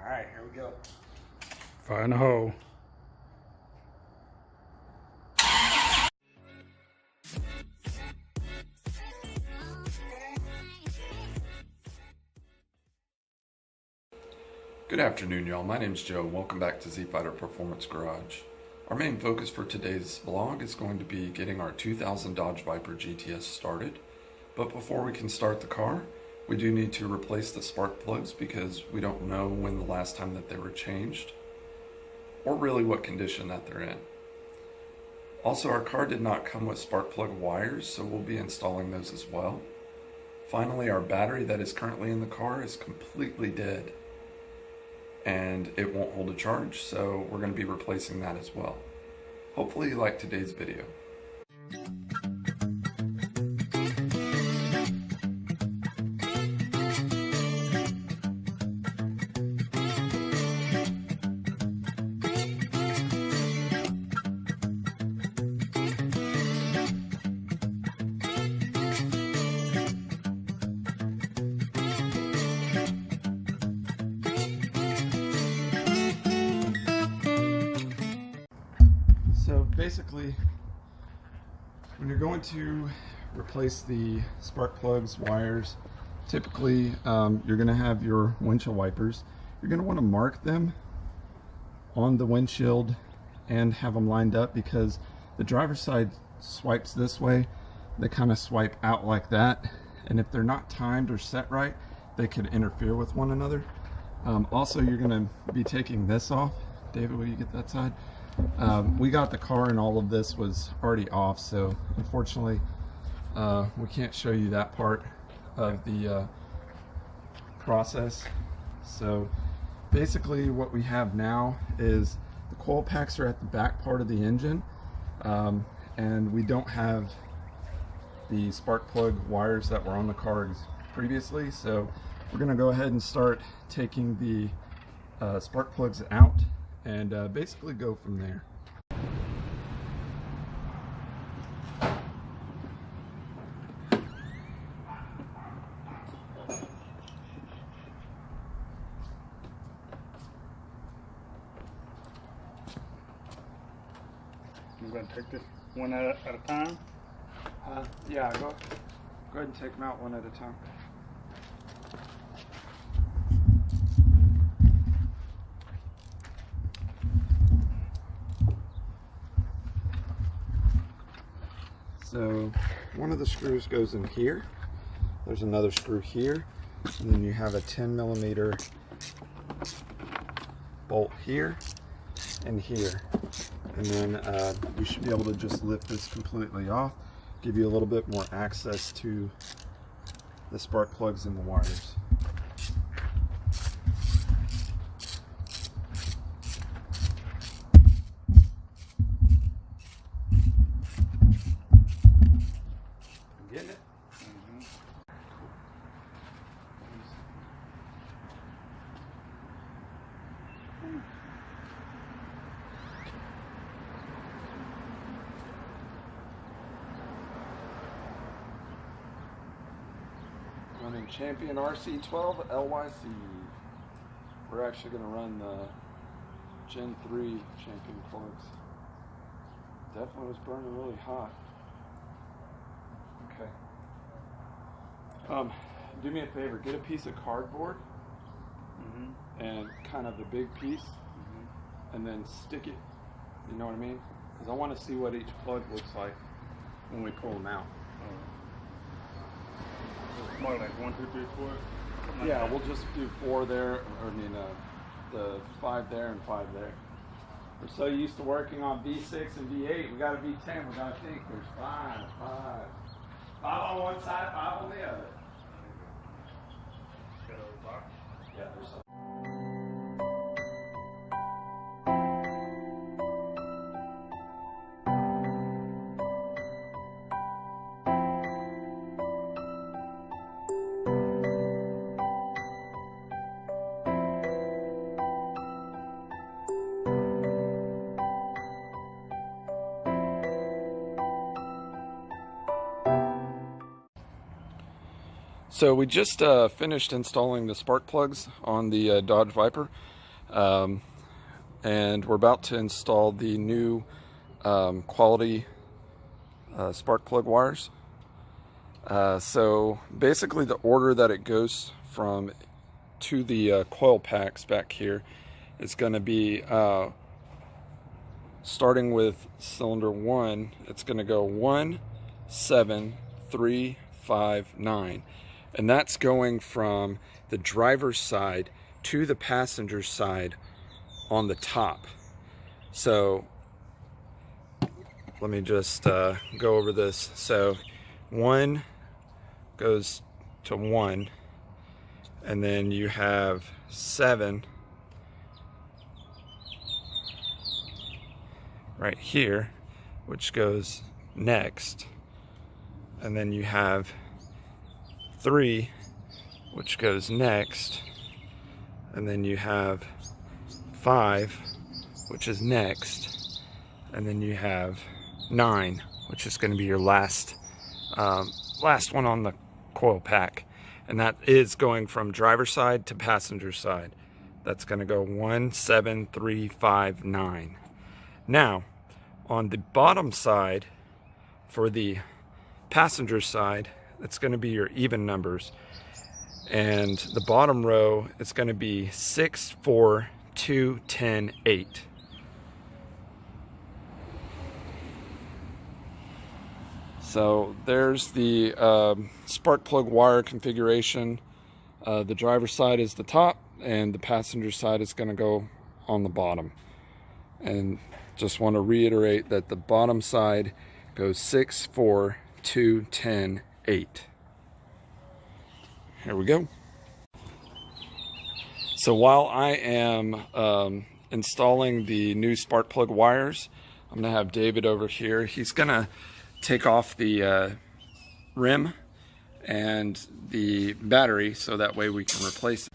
Alright, here we go. Fire in the hole. Good afternoon, y'all. My name's Joe. Welcome back to Z-Fighter Performance Garage. Our main focus for today's vlog is going to be getting our 2000 Dodge Viper GTS started. But before we can start the car, we do need to replace the spark plugs because we don't know when the last time that they were changed, or really what condition that they're in. Also, our car did not come with spark plug wires, so we'll be installing those as well. Finally, our battery that is currently in the car is completely dead, and it won't hold a charge, so we're going to be replacing that as well. Hopefully you like today's video. So basically, when you're going to replace the spark plugs, wires, typically you're going to have your windshield wipers. You're going to want to mark them on the windshield and have them lined up, because the driver's side swipes this way, they kind of swipe out like that, and if they're not timed or set right, they could interfere with one another. Also, you're going to be taking this off. David, will you get that side? We got the car and all of this was already off, so unfortunately we can't show you that part of the process. So basically what we have now is the coil packs are at the back part of the engine, and we don't have the spark plug wires that were on the car previously, so we're going to go ahead and start taking the spark plugs out and basically go from there. I'm going to take this one at a time. Yeah, go ahead and take them out one at a time. So one of the screws goes in here, there's another screw here, and then you have a 10mm bolt here and here, and then you should be able to just lift this completely off, give you a little bit more access to the spark plugs and the wires. Getting it? Running Champion RC12 LYC. We're actually going to run the Gen 3 Champion plugs. Definitely was burning really hot. Okay. Do me a favor, get a piece of cardboard and kind of the big piece, and then stick it. You know what I mean? Because I want to see what each plug looks like when we pull them out. More like 1, 2, 3, 4. Yeah, we'll just do 4 there, or I mean the 5 there and 5 there. We're so used to working on V6 and V8, we got a V10, we got to think there's 5 on one side, 5 on the other. Yeah, there's some. So we just finished installing the spark plugs on the Dodge Viper, and we're about to install the new quality spark plug wires. So basically the order that it goes from to the coil packs back here is going to be starting with cylinder 1. It's going to go 1, 7, 3, 5, 9, and that's going from the driver's side to the passenger side on the top. So let me just go over this. So 1 goes to 1, and then you have 7 right here, which goes next, and then you have 3, which goes next, and then you have 5, which is next, and then you have 9, which is going to be your last one on the coil pack, and that is going from driver's side to passenger side. That's going to go 1, 7, 3, 5, 9. Now, on the bottom side, for the passenger side, it's going to be your even numbers, and the bottom row is going to be 6, 4, 2, 10, 8. So there's the spark plug wire configuration. The driver's side is the top, and the passenger side is going to go on the bottom. And just want to reiterate that the bottom side goes 6, 4, 2, 10, 8. Here we go. So while I am installing the new spark plug wires, I'm going to have David over here. He's going to take off the rim and the battery so that way we can replace it.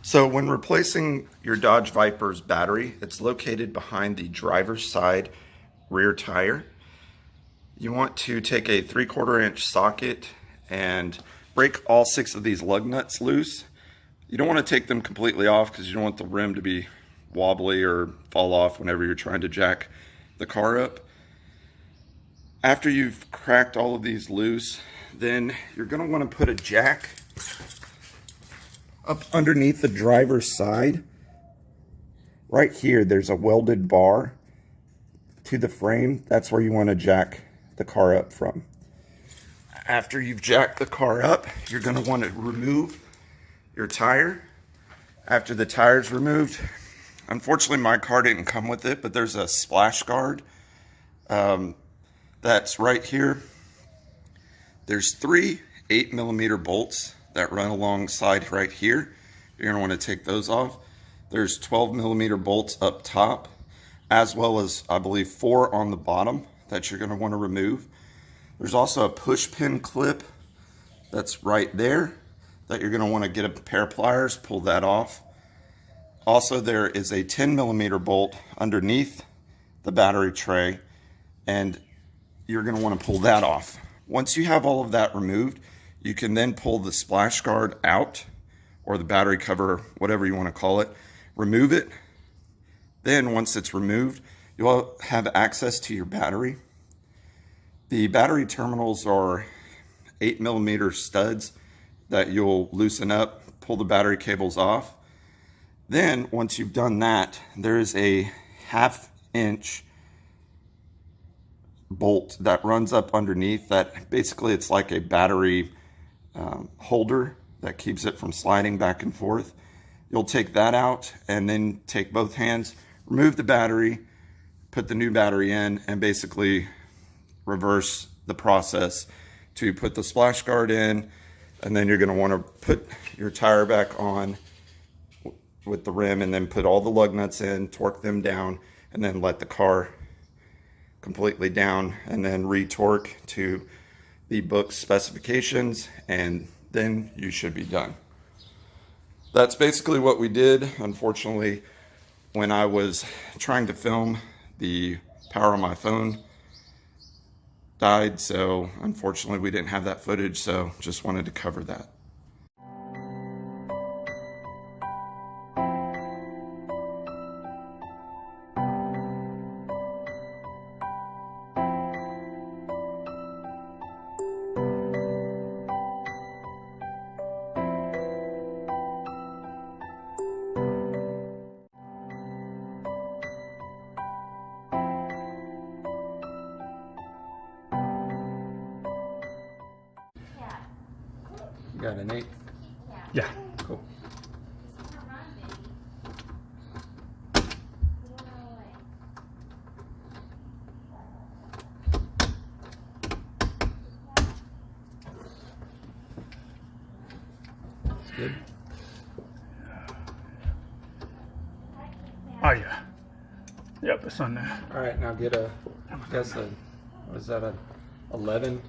So when replacing your Dodge Viper's battery, it's located behind the driver's side rear tire. You want to take a 3/4 inch socket and break all 6 of these lug nuts loose. You don't want to take them completely off because you don't want the rim to be wobbly or fall off whenever you're trying to jack the car up. After you've cracked all of these loose, then you're going to want to put a jack up underneath the driver's side. Right here, there's a welded bar to the frame. That's where you want to jack the car up from. After you've jacked the car up, you're going to want to remove your tire. After the tire's removed, unfortunately my car didn't come with it, but there's a splash guard that's right here. There's 3 8mm bolts that run alongside right here. You're going to want to take those off. There's 12mm bolts up top, as well as I believe 4 on the bottom that you're going to want to remove. There's also a push pin clip that's right there that you're going to want to get a pair of pliers, pull that off. Also, there is a 10mm bolt underneath the battery tray, and you're going to want to pull that off. Once you have all of that removed, you can then pull the splash guard out, or the battery cover, whatever you want to call it. Remove it. Then once it's removed, you'll have access to your battery. The battery terminals are 8mm studs that you'll loosen up, pull the battery cables off. Then once you've done that, there is a 1/2 inch bolt that runs up underneath that. Basically it's like a battery holder that keeps it from sliding back and forth. You'll take that out and then take both hands, remove the battery, put the new battery in, and basically reverse the process to put the splash guard in, and then you're going to want to put your tire back on with the rim, and then put all the lug nuts in, torque them down, and then let the car completely down, and then re-torque to the book's specifications, and then you should be done. That's basically what we did. Unfortunately, when I was trying to film, the power on my phone died, so unfortunately we didn't have that footage, so just wanted to cover that. You got an 8? Yeah. Cool. That's good. Oh yeah. Yep, it's on there. All right, now get a, guess a, what is that, a 11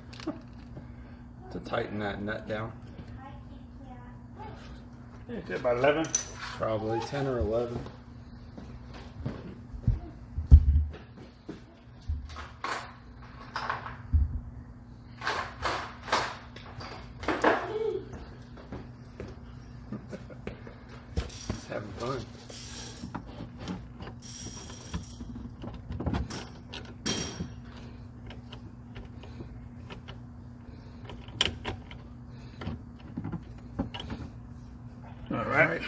to tighten that nut down? It's about 11. Probably 10 or 11. Just having fun. All right.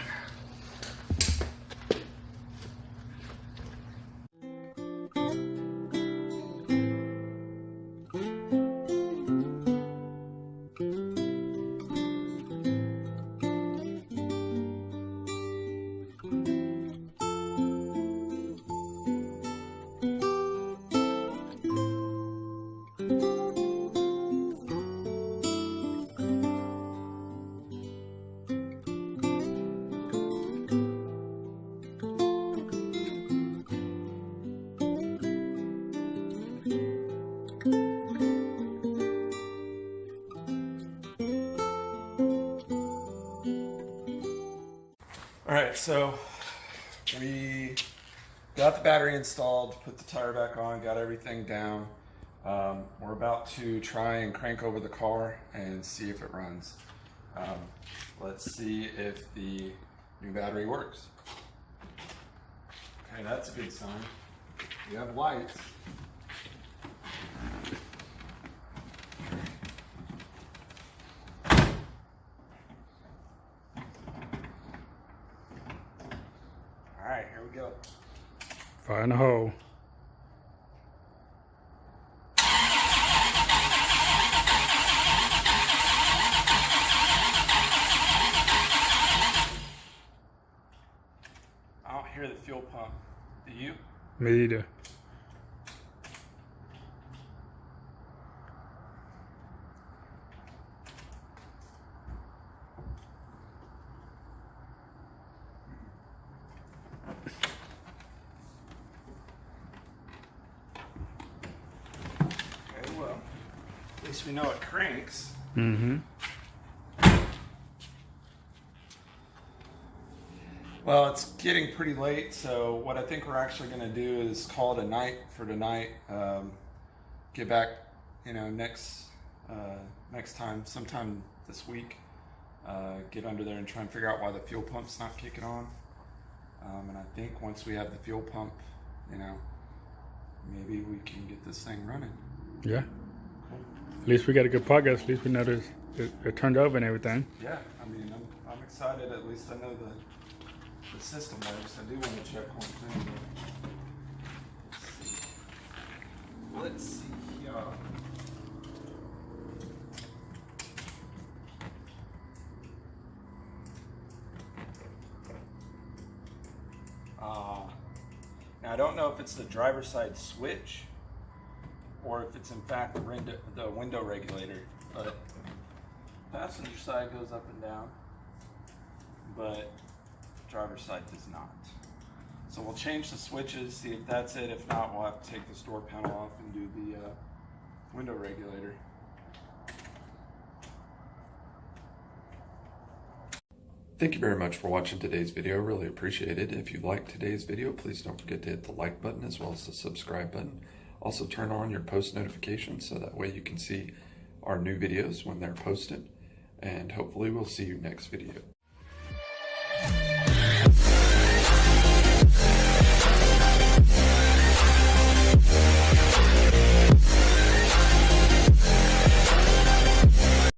All right, so we got the battery installed, put the tire back on, got everything down. We're about to try and crank over the car and see if it runs. Let's see if the new battery works. Okay, that's a good sign. We have lights. All right, here we go. Fire in the hole. I don't hear the fuel pump. Do you? Me either. Okay, well, at least we know it cranks. Mm-hmm. Well, it's getting pretty late, so what I think we're actually going to do is call it a night for tonight. Get back, next time, sometime this week. Get under there and try and figure out why the fuel pump's not kicking on. And I think once we have the fuel pump, maybe we can get this thing running. Yeah. At least we got a good podcast. At least we know it turned over and everything. Yeah, I mean, I'm excited. At least I know the system works. I do want to check one thing. Let's see here. Now I don't know if it's the driver's side switch or if it's in fact the window regulator, but passenger side goes up and down, but driver's side does not. So we'll change the switches, see if that's it. If not, we'll have to take this door panel off and do the window regulator. Thank you very much for watching today's video. Really appreciate it. If you liked today's video, please don't forget to hit the like button as well as the subscribe button. Also turn on your post notifications so that way you can see our new videos when they're posted. And hopefully we'll see you next video.